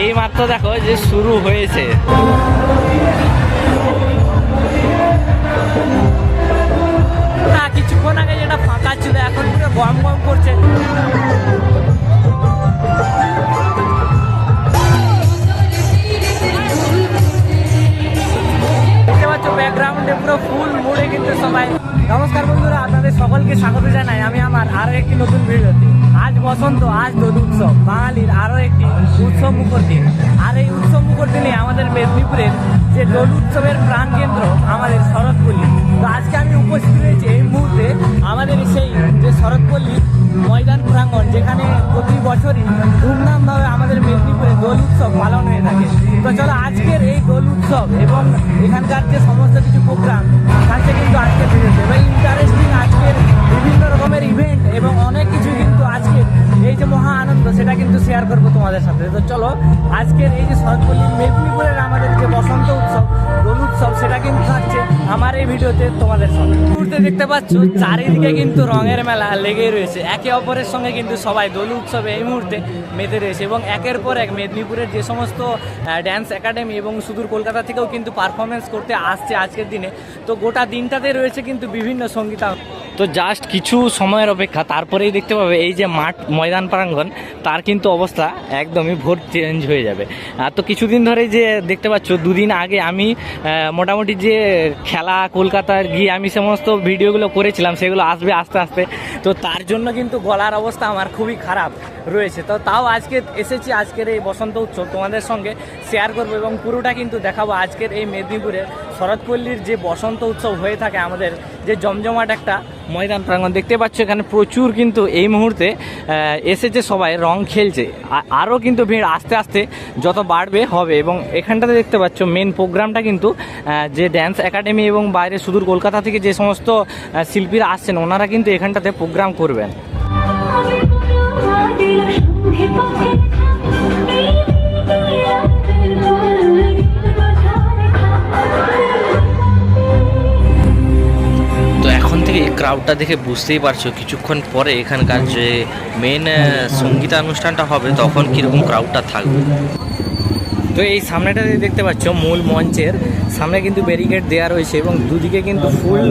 এই মাত্র দেখো যে শুরু হয়েছে। কিছুক্ষণ আগে যেটা ফাঁকা ছিল এখন পুরো গরম গরম করছে। দেখতে পাচ্ছ ব্যাকগ্রাউন্ডে পুরো ফুল মুড়ে কিন্তু সবাই। নমস্কার বন্ধুরা, আপনাদের সকলকে স্বাগত জানাই আমি আমার আরো একটি নতুন ভিডিওতে। আজ বসন্ত, আজ দোল উৎসব, বাঙালির আরো একটি উৎসব মুখর দিন। আর এই উৎসব মুখর দিনে আমাদের মেদিনীপুরের যে দোল উৎসবের প্রাণকেন্দ্র আমাদের শরৎপল্লী। তো আজকে আমি উপস্থিত রয়েছি এই মুহূর্তে আমাদের সেই যে শরৎপল্লী ময়দান প্রাঙ্গণ, যেখানে প্রতি বছরই ধুমধামভাবে আমাদের মেদিনীপুরে দোল উৎসব পালন হয়ে থাকে। তো চলো আজকের এই দোল উৎসব এবং এখানকার যে সমস্ত কিছু প্রোগ্রাম থাকছে কিন্তু আজকে ভিডিওতে এবং ইন্টারেস্টিং আজকের বিভিন্ন রকমের ইভেন্ট এবং অনেক কিছু কিন্তু আজকের এই যে মহা আনন্দ সেটা কিন্তু শেয়ার করবো তোমাদের সাথে। তো চলো আজকের এই যে শরৎপল্লী মেদিনীপুরের আমাদের যে বসন্ত উৎসব, দোল উৎসব, সেটা কিন্তু থাকছে আমার এই ভিডিওতে তোমাদের সঙ্গে। মুহূর্তে দেখতে পাচ্ছ চারিদিকে কিন্তু রঙের মেলা লেগেই রয়েছে। একে অপরের সঙ্গে কিন্তু সবাই দোল উৎসবে এই মুহূর্তে মেতে রয়েছে এবং একের পর এক মেদিনীপুরের যে সমস্ত ড্যান্স একাডেমি এবং সুদূর কলকাতা থেকেও কিন্তু পারফরমেন্স করতে আসছে আজকের দিনে। তো গোটা দিনটাতে রয়েছে কিন্তু বিভিন্ন সঙ্গীতা। তো জাস্ট কিছু সময়ের অপেক্ষা, তারপরেই দেখতে পাবে এই যে মাঠ ময়দান প্রাঙ্গণ তার কিন্তু অবস্থা একদমই ভোর চেঞ্জ হয়ে যাবে। তো কিছুদিন ধরেই যে দেখতে পাচ্ছ, দুদিন আগে আমি মোটামুটি যে খেলা কলকাতার গিয়ে আমি সমস্ত ভিডিওগুলো করেছিলাম সেগুলো আসবে আস্তে আস্তে। তো তার জন্য কিন্তু গলার অবস্থা আমার খুবই খারাপ রয়েছে। তো তাও আজকে এসেছি আজকের এই বসন্ত উৎসব তোমাদের সঙ্গে শেয়ার করবো এবং পুরোটা কিন্তু দেখাবো আজকের এই মেদিনীপুরের শরৎপল্লীর যে বসন্ত উৎসব হয়ে থাকে আমাদের যে জমজমাট একটা ময়দান প্রাঙ্গণ। দেখতে পাচ্ছ এখানে প্রচুর কিন্তু এই মুহূর্তে এসেছে, সবাই রং খেলছে। আরও কিন্তু ভিড় আস্তে আস্তে যত বাড়বে হবে। এবং এখানটাতে দেখতে পাচ্ছ মেন প্রোগ্রামটা কিন্তু যে ড্যান্স একাডেমি এবং বাইরে সুদূর কলকাতা থেকে যে সমস্ত শিল্পীরা আসছেন ওনারা কিন্তু এখানটাতে প্রোগ্রাম করবেন। তো এখন থেকে এই ক্রাউডটা দেখে বুঝতেই পারছো কিছুক্ষণ পরে এখানকার যে মেন সঙ্গীতানুষ্ঠানটা হবে তখন কীরকম ক্রাউডটা থাকবে। তো এই সামনেটাতে দেখতে পাচ্ছ মূল মঞ্চের সামনে কিন্তু ব্যারিকেড দেওয়া রয়েছে এবং দুদিকে কিন্তু ফুল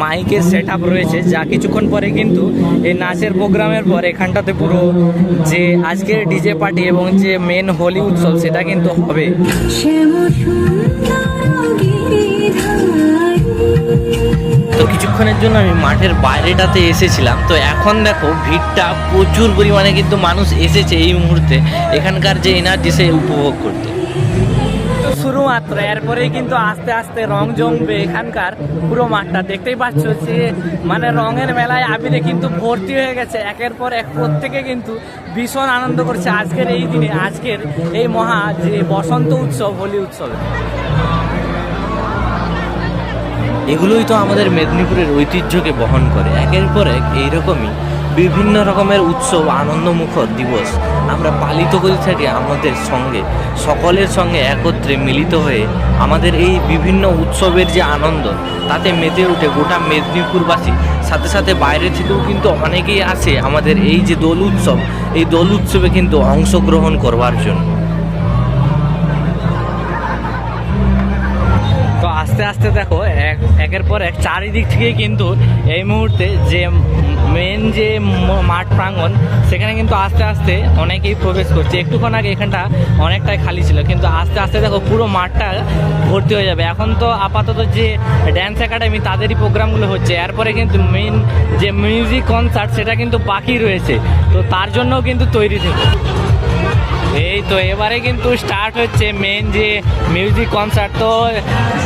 মাইকের সেট আপ রয়েছে, যা কিছুক্ষণ পরে কিন্তু এই নাচের প্রোগ্রামের পর এখানটাতে পুরো যে আজকের ডিজে পার্টি এবং যে মেন হোলি উৎসব সেটা কিন্তু হবে। তো কিছুক্ষণের জন্য আমি মাঠের বাইরেটাতে এসেছিলাম। তো এখন দেখো ভিড়টা প্রচুর পরিমাণে কিন্তু মানুষ এসেছে এই মুহূর্তে এখানকার যে এনার্জি সে উপভোগ করতে। শুরু মাত্র, এরপরেই কিন্তু আস্তে আস্তে রং জমবে এখানকার পুরো মাঠটা। দেখতেই পাচ্ছ যে মানে রঙের মেলায় আবিরে কিন্তু ভর্তি হয়ে গেছে। একের পর এক প্রত্যেকে কিন্তু ভীষণ আনন্দ করছে আজকের এই দিনে, আজকের এই মহা যে বসন্ত উৎসব, হোলি উৎসবে। এগুলোই তো আমাদের মেদিনীপুরের ঐতিহ্যকে বহন করে। একের পর এক এইরকমই বিভিন্ন রকমের উৎসব, আনন্দমুখর দিবস আমরা পালিত করে থাকি আমাদের সঙ্গে, সকলের সঙ্গে একত্রে মিলিত হয়ে আমাদের এই বিভিন্ন উৎসবের যে আনন্দ তাতে মেতে ওঠে গোটা মেদিনীপুরবাসী। সাথে সাথে বাইরে থেকেও কিন্তু অনেকেই আসে আমাদের এই যে দোল উৎসব, এই দোল উৎসবে কিন্তু অংশগ্রহণ করবার জন্য। তো আস্তে আস্তে দেখো একের পর এক চারিদিক থেকে কিন্তু এই মুহূর্তে যে মেন যে মাঠ প্রাঙ্গণ সেখানে কিন্তু আস্তে আস্তে অনেকেই প্রবেশ করছে। একটুক্ষণ আগে এখানটা অনেকটাই খালি ছিল, কিন্তু আস্তে আস্তে দেখো পুরো মাঠটা ভর্তি হয়ে যাবে। এখন তো আপাতত যে ড্যান্স একাডেমি তাদেরই প্রোগ্রামগুলো হচ্ছে, এরপরে কিন্তু মেন যে মিউজিক কনসার্ট সেটা কিন্তু বাকি রয়েছে। তো তার জন্যও কিন্তু তৈরি থেকে এই তো এবারে কিন্তু স্টার্ট হচ্ছে মেন যে মিউজিক কনসার্ট। তো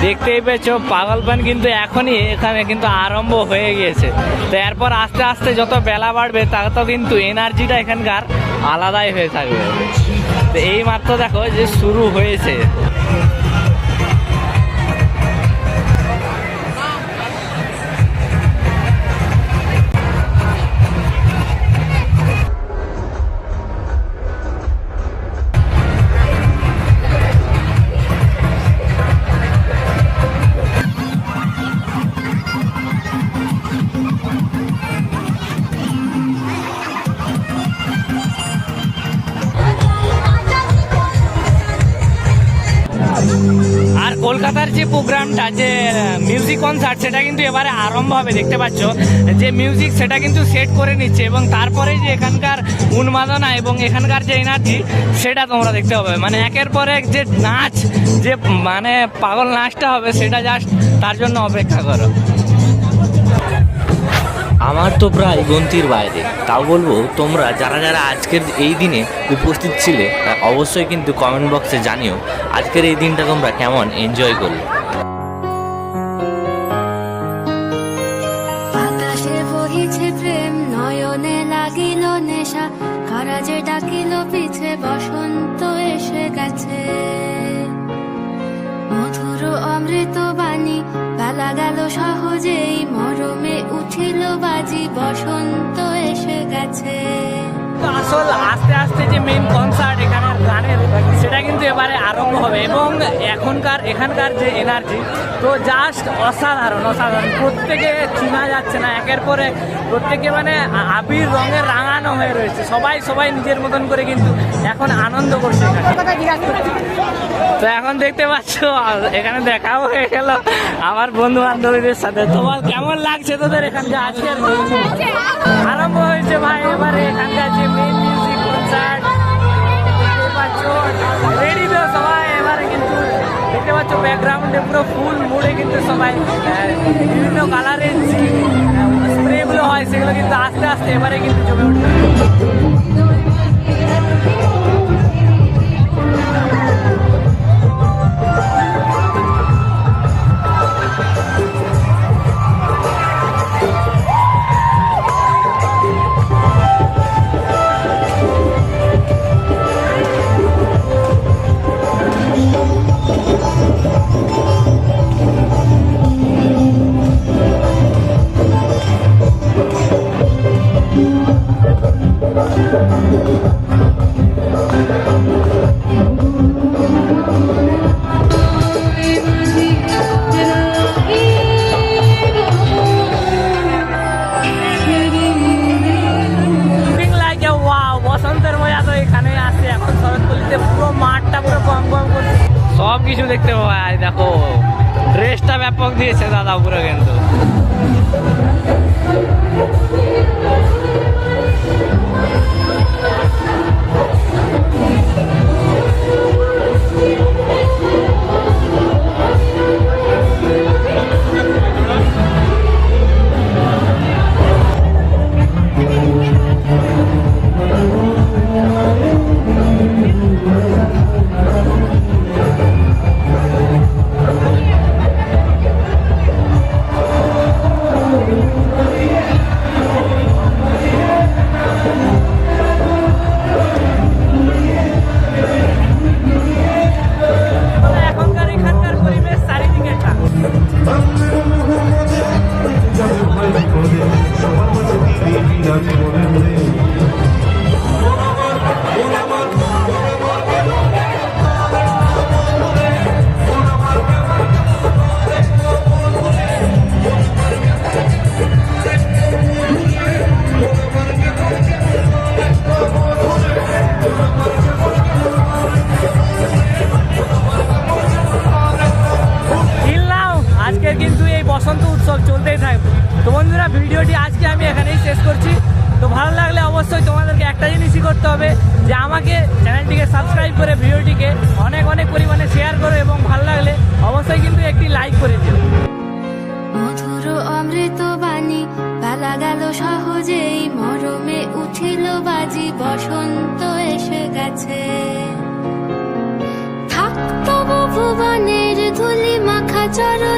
দেখতেই পেয়েছ পাগলপান কিন্তু এখনই এখানে কিন্তু আরম্ভ হয়ে গিয়েছে। তো এরপর আস্তে আস্তে যত বেলা বাড়বে তত কিন্তু এনার্জিটা এখানকার আলাদাই হয়ে থাকবে। তো এই মাত্র দেখো যে শুরু হয়েছে। কলকাতার যে প্রোগ্রামটা, যে মিউজিক কনসার্ট, সেটা কিন্তু এবারে আরম্ভ হবে। দেখতে পাচ্ছ যে মিউজিক সেটা কিন্তু সেট করে নিচ্ছে, এবং তারপরে যে এখানকার উন্মাদনা এবং এখানকার যে এনার্জি সেটা তোমরা দেখতে হবে। মানে একের পর এক যে নাচ, যে মানে পাগল নাচটা হবে, সেটা জাস্ট তার জন্য অপেক্ষা করো। আমার তো প্রায় গন্তির বাইরে, তাও বলবো তোমরা যারা যারা আজকের এই দিনে উপস্থিত ছিলে অবশ্যই কিন্তু কমেন্ট বক্সে জানিও আজকের এই দিনটা তোমরা কেমন এনজয় করলে। বাতাসে বহিছে প্রেম, নয়নে লাগিল নেশা, কারা যে ডাকিল পিছে, বসন্ত এসে গেছে। মধুর অমৃত বাণী, বেলা গেল সহজেই, মরমে উঠিল বাজি, বসন্ত এসে গেছে। তো আসল আস্তে আস্তে যে মেইন কনসার্ট এখানের গানের, সেটা কিন্তু এবারে আরম্ভ হবে, এবং এখানকার যে এনার্জি তো জাস্ট অসাধারণ অসাধারণ। প্রত্যেকে চিনা যাচ্ছে না, একের পর এক প্রত্যেকে মানে আবির রঙে রাঙানো হয়ে রয়েছে। সবাই নিজের মতন করে কিন্তু এখন আনন্দ করছে এখানে। তো এখন দেখতে পাচ্ছ এখানে দেখাও হয়ে গেল আমার বন্ধু বান্ধবীদের সাথে। তোমার কেমন লাগছে তোদের এখানকার আজকের আরম্ভ হয়েছে ভাই এবারে এখানকার যে মেইন মিউজিক কনসার্ট? দেখতে পাচ্ছ রেডি তো সবাই এবারে, কিন্তু দেখতে পাচ্ছ ব্যাকগ্রাউন্ডে পুরো ফুল মুড়ে কিন্তু সবাই বিভিন্ন কালারের স্প্রেগুলো হয়, সেগুলো কিন্তু আস্তে আস্তে এবারে কিন্তু জমে উঠবে। সব কিছু দেখতে পাই, দেখো ড্রেসটা ব্যাপক দিয়েছে দাদা পুরো কিন্তু। কিন্তু এই বসন্ত উৎসব চলতেই থাকবে। তো বন্ধুরা, ভিডিওটি আজকে আমি এখানেই শেষ করছি। তো ভালো লাগলে অবশ্যই তোমাদেরকে একটা জিনিসই করতে হবে, যে আমাকে চ্যানেলটিকে সাবস্ক্রাইব করে ভিডিওটিকে অনেক পরিমাণে শেয়ার করো, এবং ভালো লাগলে অবশ্যই কিন্তু একটি লাইক করে দিও। মধুর অমৃত বাণী, বেলা গেল সহজেই, মরমে উঠিল বাজি, বসন্ত এসে গেছে। থাকতো ভুবনের ধুলি মাখা চরণ,